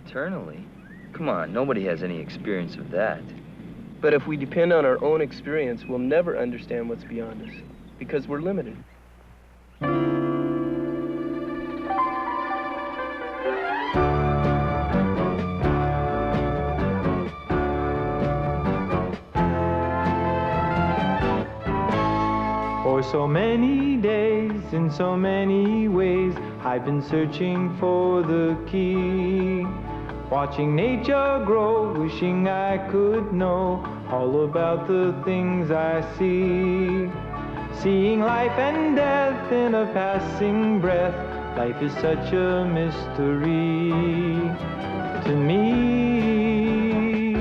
Eternally? Come on, nobody has any experience of that. But if we depend on our own experience, we'll never understand what's beyond us, because we're limited. For so many days, in so many ways, I've been searching for the key. Watching nature grow, wishing I could know all about the things I see. Seeing life and death in a passing breath, life is such a mystery to me.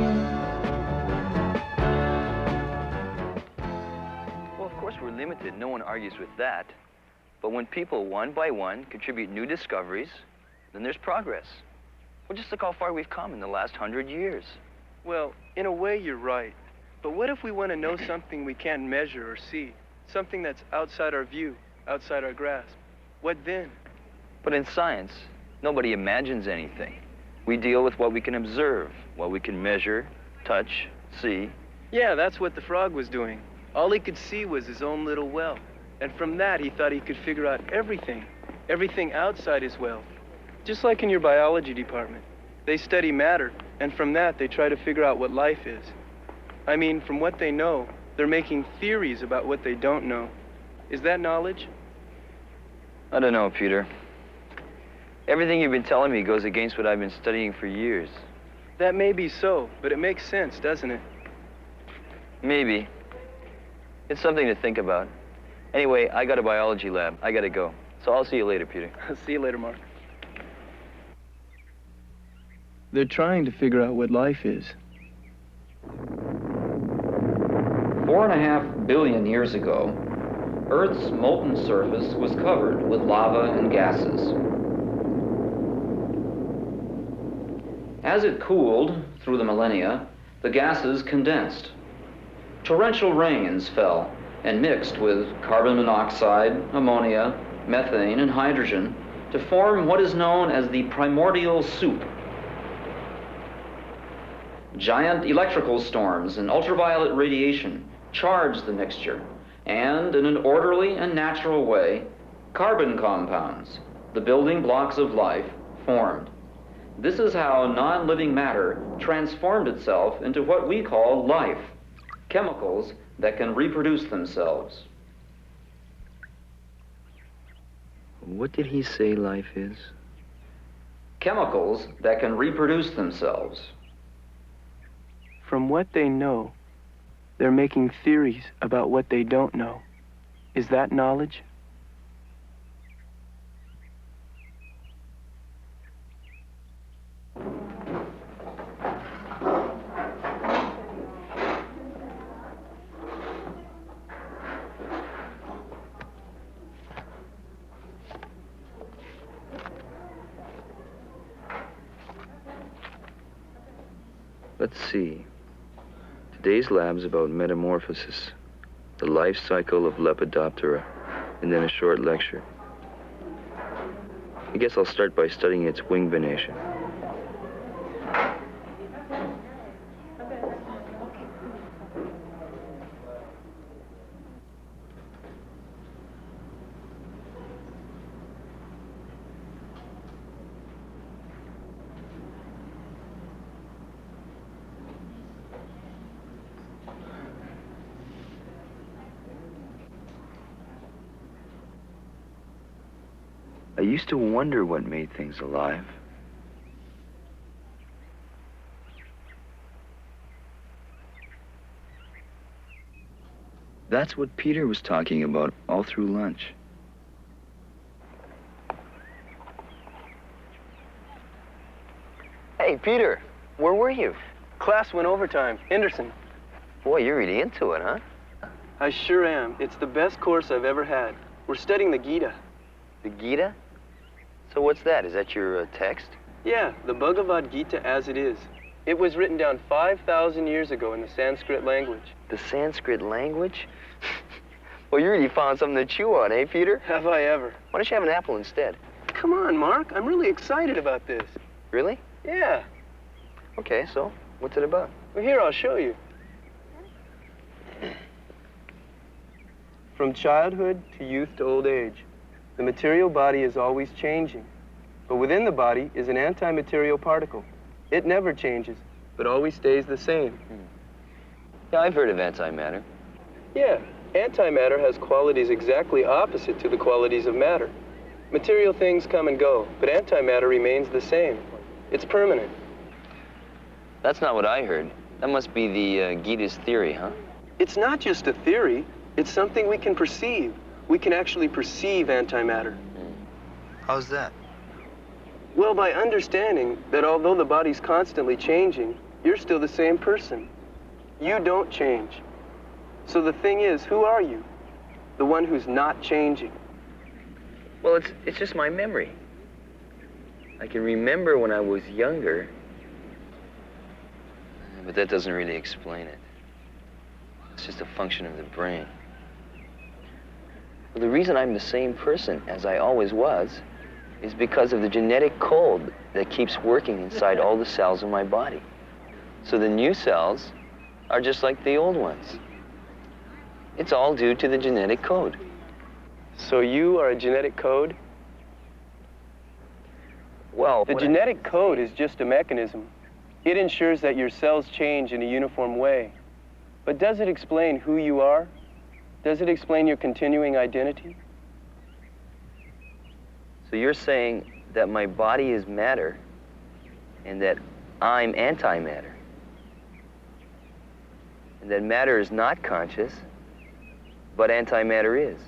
Well, of course we're limited. No one argues with that. But when people, one by one, contribute new discoveries, then there's progress. Well, just look how far we've come in the last 100 years. Well, in a way, you're right. But what if we want to know something we can't measure or see? Something that's outside our view, outside our grasp? What then? But in science, nobody imagines anything. We deal with what we can observe, what we can measure, touch, see. Yeah, that's what the frog was doing. All he could see was his own little well. And from that, he thought he could figure out everything outside his well. Just like in your biology department. They study matter, and from that, they try to figure out what life is. I mean, from what they know, they're making theories about what they don't know. Is that knowledge? I don't know, Peter. Everything you've been telling me goes against what I've been studying for years. That may be so, but it makes sense, doesn't it? Maybe. It's something to think about. Anyway, I got a biology lab. I gotta go. So I'll see you later, Peter. See you later, Mark. They're trying to figure out what life is. 4.5 billion years ago, Earth's molten surface was covered with lava and gases. As it cooled through the millennia, the gases condensed. Torrential rains fell and mixed with carbon monoxide, ammonia, methane, and hydrogen to form what is known as the primordial soup. Giant electrical storms and ultraviolet radiation charged the mixture, and in an orderly and natural way, carbon compounds, the building blocks of life, formed. This is how non-living matter transformed itself into what we call life, chemicals that can reproduce themselves. What did he say life is? Chemicals that can reproduce themselves. From what they know, they're making theories about what they don't know. Is that knowledge? Let's see. Today's lab's about metamorphosis, the life cycle of Lepidoptera, and then a short lecture. I guess I'll start by studying its wing venation. I used to wonder what made things alive. That's what Peter was talking about all through lunch. Hey, Peter, where were you? Class went overtime. Henderson. Boy, you're really into it, huh? I sure am. It's the best course I've ever had. We're studying the Gita. The Gita? So what's that? Is that your text? Yeah, the Bhagavad Gita as it is. It was written down 5,000 years ago in the Sanskrit language. The Sanskrit language? Well, you really found something to chew on, eh, Peter? Have I ever? Why don't you have an apple instead? Come on, Mark. I'm really excited about this. Really? Yeah. Okay, so what's it about? Well, here, I'll show you. From childhood to youth to old age, the material body is always changing. But within the body is an anti-material particle. It never changes, but always stays the same. Yeah, I've heard of antimatter. Yeah, antimatter has qualities exactly opposite to the qualities of matter. Material things come and go, but antimatter remains the same. It's permanent. That's not what I heard. That must be the Gita's theory, huh? It's not just a theory, it's something we can perceive. We can actually perceive antimatter. How's that? Well, by understanding that although the body's constantly changing, you're still the same person. You don't change. So the thing is, who are you? The one who's not changing. Well, it's just my memory. I can remember when I was younger, but that doesn't really explain it. It's just a function of the brain. Well, the reason I'm the same person as I always was is because of the genetic code that keeps working inside all the cells in my body. So the new cells are just like the old ones. It's all due to the genetic code. So you are a genetic code? Well, The genetic code is just a mechanism. It ensures that your cells change in a uniform way. But does it explain who you are? Does it explain your continuing identity? So you're saying that my body is matter and that I'm antimatter. And that matter is not conscious, but antimatter is.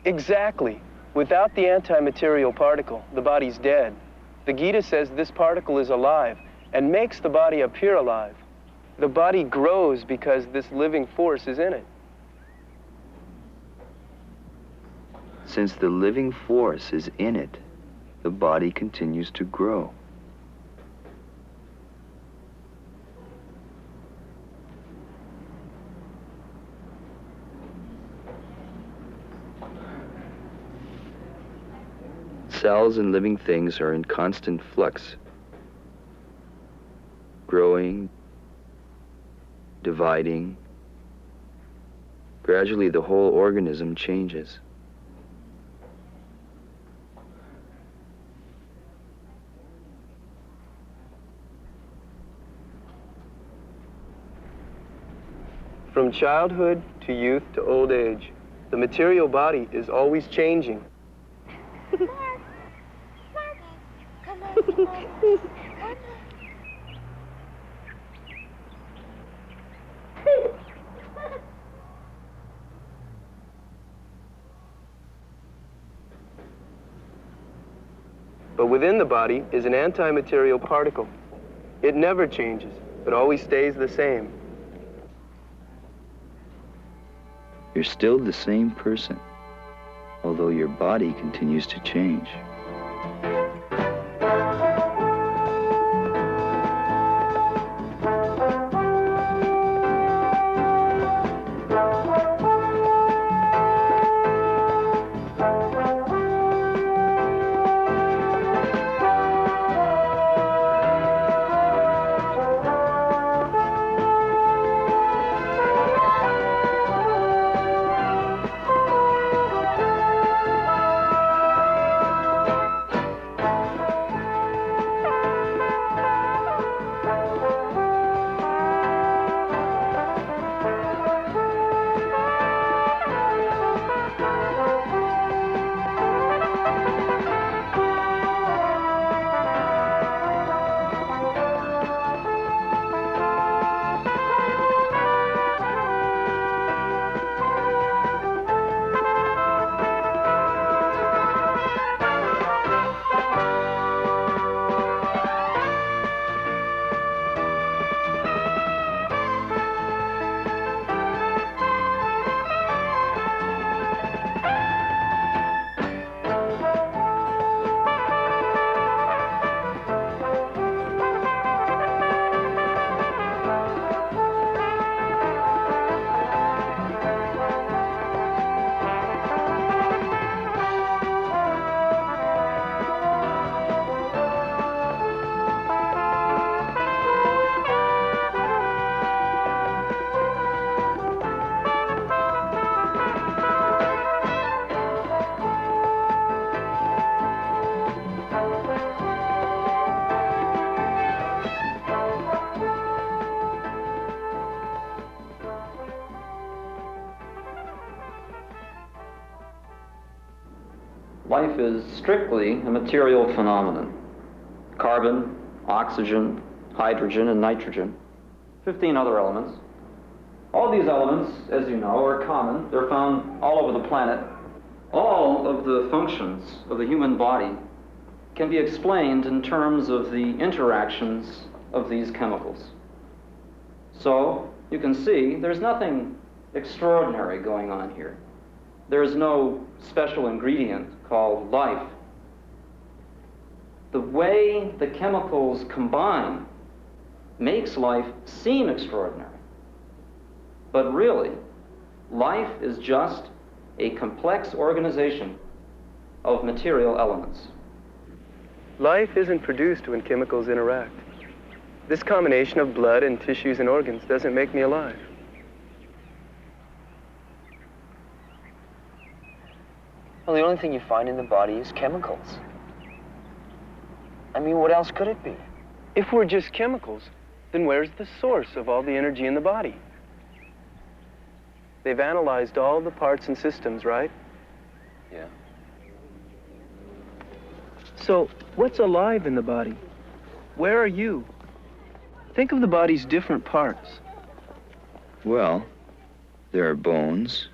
Exactly. Without the anti-material particle, the body's dead. The Gita says this particle is alive and makes the body appear alive. The body grows because this living force is in it. Since the living force is in it, the body continues to grow. Cells and living things are in constant flux, growing, dividing. Gradually, the whole organism changes. From childhood to youth to old age, the material body is always changing. But within the body is an anti-material particle. It never changes, but always stays the same. You're still the same person, although your body continues to change. life is strictly a material phenomenon. Carbon, oxygen, hydrogen, and nitrogen. 15 other elements. All these elements, as you know, are common. They're found all over the planet. All of the functions of the human body can be explained in terms of the interactions of these chemicals. So, you can see there's nothing extraordinary going on here. There is no special ingredient called life. The way the chemicals combine makes life seem extraordinary. But really, life is just a complex organization of material elements. Life isn't produced when chemicals interact. This combination of blood and tissues and organs doesn't make me alive. Well, the only thing you find in the body is chemicals. I mean, what else could it be? If we're just chemicals, then where's the source of all the energy in the body? They've analyzed all the parts and systems, right? Yeah. So, what's alive in the body? Where are you? Think of the body's different parts. Well, there are bones,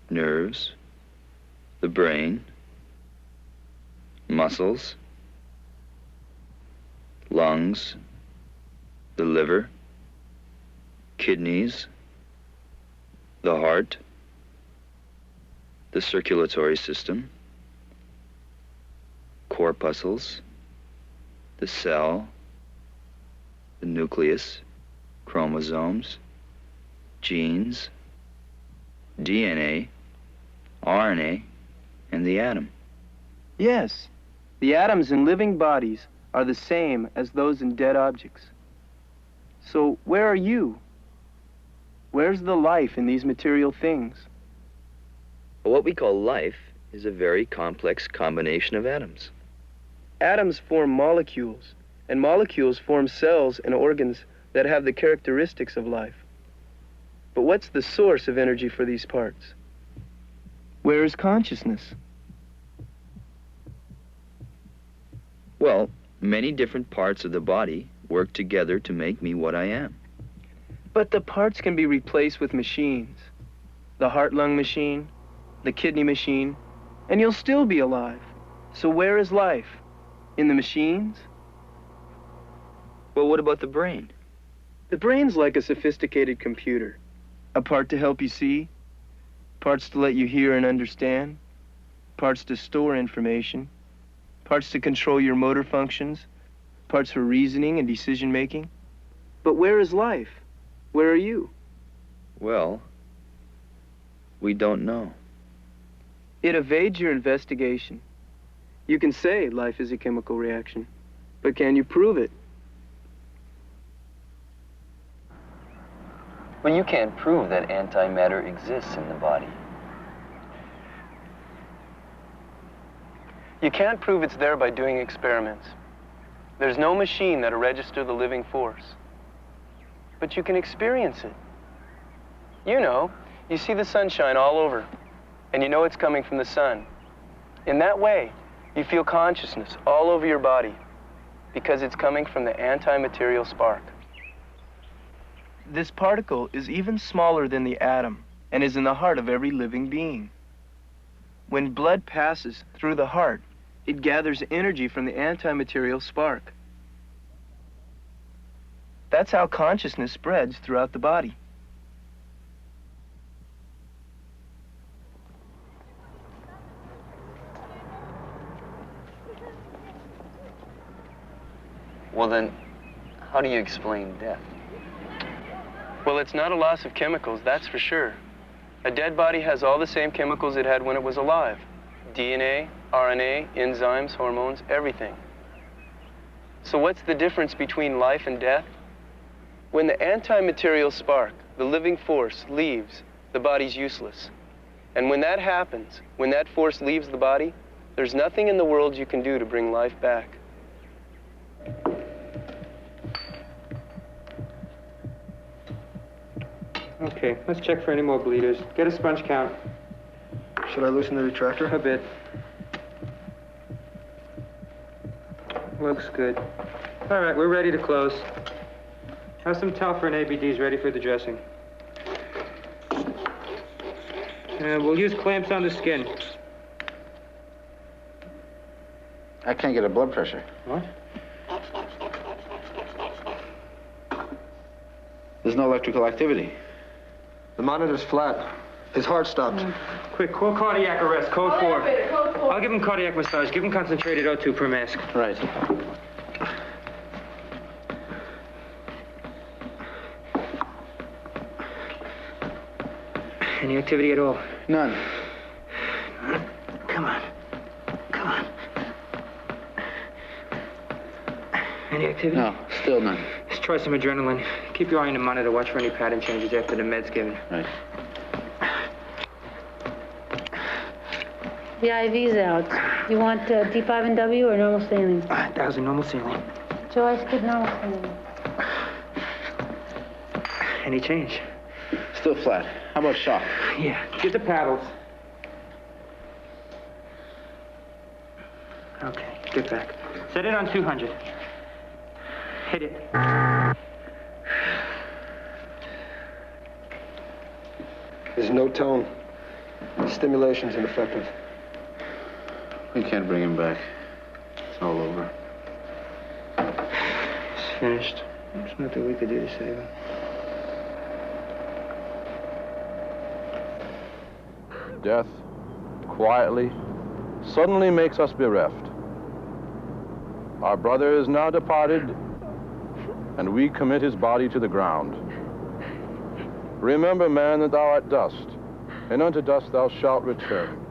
nerves, the brain, muscles, lungs, the liver, kidneys, the heart, the circulatory system, corpuscles, the cell, the nucleus, chromosomes, genes, DNA, RNA, and the atom. Yes, the atoms in living bodies are the same as those in dead objects. So where are you? Where's the life in these material things? What we call life is a very complex combination of atoms. Atoms form molecules, and molecules form cells and organs that have the characteristics of life. But what's the source of energy for these parts? Where is consciousness? Well, many different parts of the body work together to make me what I am. But the parts can be replaced with machines. The heart-lung machine, the kidney machine, and you'll still be alive. So where is life? In the machines? Well, what about the brain? The brain's like a sophisticated computer. A part to help you see, parts to let you hear and understand, parts to store information, parts to control your motor functions, parts for reasoning and decision-making. But where is life? Where are you? Well, we don't know. It evades your investigation. You can say life is a chemical reaction, but can you prove it? Well, you can't prove that antimatter exists in the body. You can't prove it's there by doing experiments. There's no machine that'll register the living force. But you can experience it. You know, you see the sunshine all over, and you know it's coming from the sun. In that way, you feel consciousness all over your body, because it's coming from the anti-material spark. This particle is even smaller than the atom, and is in the heart of every living being. When blood passes through the heart, it gathers energy from the anti-material spark. That's how consciousness spreads throughout the body. Well, then, how do you explain death? Well, it's not a loss of chemicals, that's for sure. A dead body has all the same chemicals it had when it was alive. DNA, RNA, enzymes, hormones, everything. So what's the difference between life and death? When the anti-material spark, the living force, leaves, the body's useless. And when that happens, when that force leaves the body, there's nothing in the world you can do to bring life back. Okay, let's check for any more bleeders. Get a sponge count. Should I loosen the retractor? A bit. Looks good. All right, we're ready to close. Have some towel for an ABDs ready for the dressing. And we'll use clamps on the skin. I can't get a blood pressure. What? There's no electrical activity. The monitor's flat. His heart stopped. Quick, call cardiac arrest, code 4. Elevator, code 4. I'll give him cardiac massage. Give him concentrated O2 per mask. Right. Any activity at all? None. Come on. Come on. Any activity? No, still none. Let's try some adrenaline. Keep your eye on the monitor. Watch for any pattern changes after the med's given. Right. The IV's out. You want D5 and W or normal saline? 1,000 normal saline. Joyce, get normal saline. Any change? Still flat. How about shock? Yeah. Get the paddles. Okay, get back. Set it on 200. Hit it. There's no tone. Stimulation's ineffective. We can't bring him back. It's all over. It's finished. There's nothing we could do to save him. Death, quietly, suddenly makes us bereft. Our brother is now departed, and we commit his body to the ground. Remember, man, that thou art dust, and unto dust thou shalt return.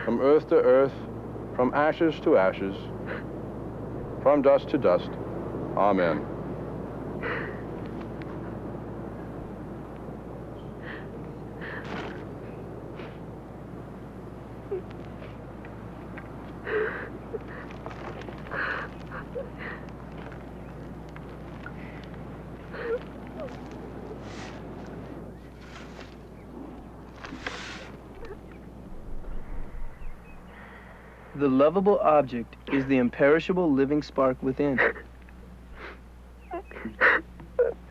From earth to earth, from ashes to ashes, from dust to dust. Amen. The lovable object is the imperishable living spark within.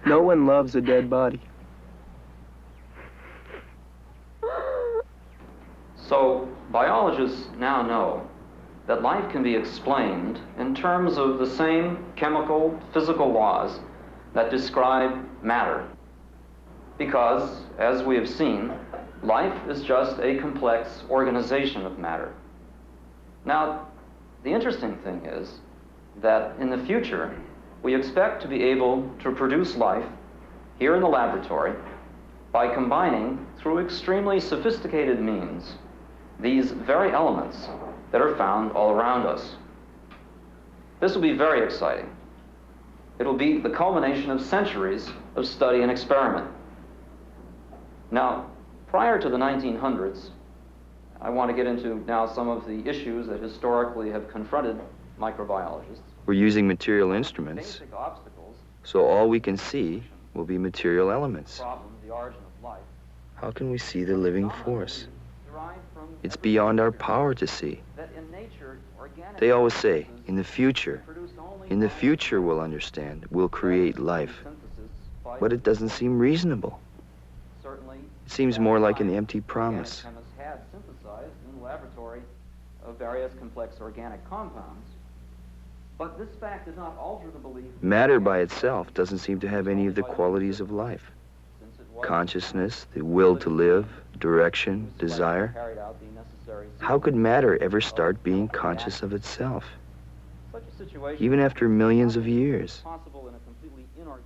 No one loves a dead body. So, biologists now know that life can be explained in terms of the same chemical, physical laws that describe matter. Because, as we have seen, life is just a complex organization of matter. Now, the interesting thing is that in the future, we expect to be able to produce life here in the laboratory by combining, through extremely sophisticated means, these very elements that are found all around us. This will be very exciting. It'll be the culmination of centuries of study and experiment. Now, prior to the 1900s, I want to get into now some of the issues that historically have confronted microbiologists. We're using material instruments, Basic obstacles, so all we can see will be material elements. problems, the origin of life. How can we see the living force? derived from It's beyond our power to see. that in nature, organic They always say, substances in the future, produced only in the by future we'll understand, we'll create life. synthesis by But it doesn't seem reasonable. certainly It seems more like an empty promise. organic chemists had synthesized in the laboratory of various complex organic compounds. But this fact did not alter the belief Matter by itself doesn't seem to have any of the qualities of life. since it was Consciousness, the will to live, direction, desire. carried out the necessary How could matter ever start being conscious of itself, such a situation even after millions of years? possible in a completely inorganic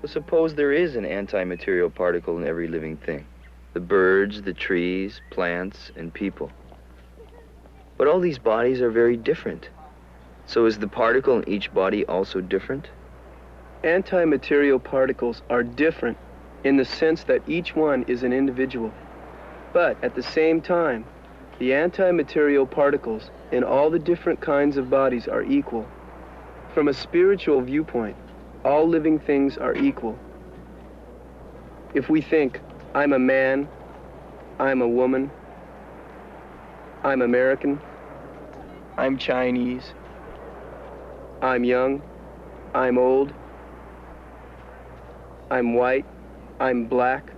Well, suppose there is an anti-material particle in every living thing. The birds, the trees, plants, and people. But all these bodies are very different. So is the particle in each body also different? Anti-material particles are different in the sense that each one is an individual. But at the same time, the anti-material particles in all the different kinds of bodies are equal. From a spiritual viewpoint, all living things are equal. If we think, I'm a man, I'm a woman, I'm American, I'm Chinese, I'm young, I'm old, I'm white, I'm black,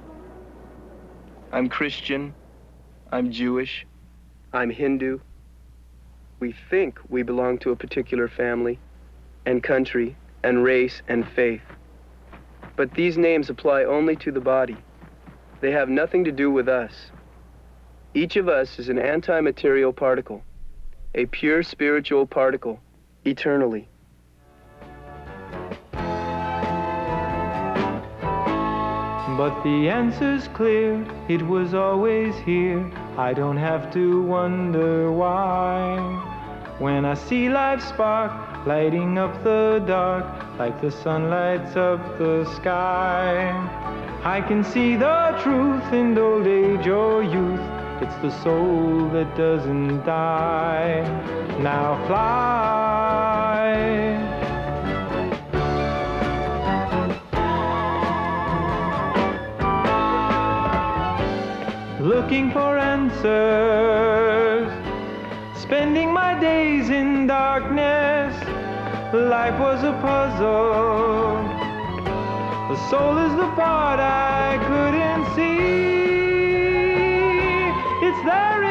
I'm Christian, I'm Jewish, I'm Hindu. We think we belong to a particular family and country and race and faith. But these names apply only to the body. They have nothing to do with us. Each of us is an anti-material particle, a pure spiritual particle, eternally. But the answer's clear, it was always here. I don't have to wonder why. When I see life spark, lighting up the dark, like the sun lights up the sky, I can see the truth in old age or youth. It's the soul that doesn't die. Now fly. Looking for answers, spending my days in darkness. Life was a puzzle. The soul is the part I couldn't see. It's there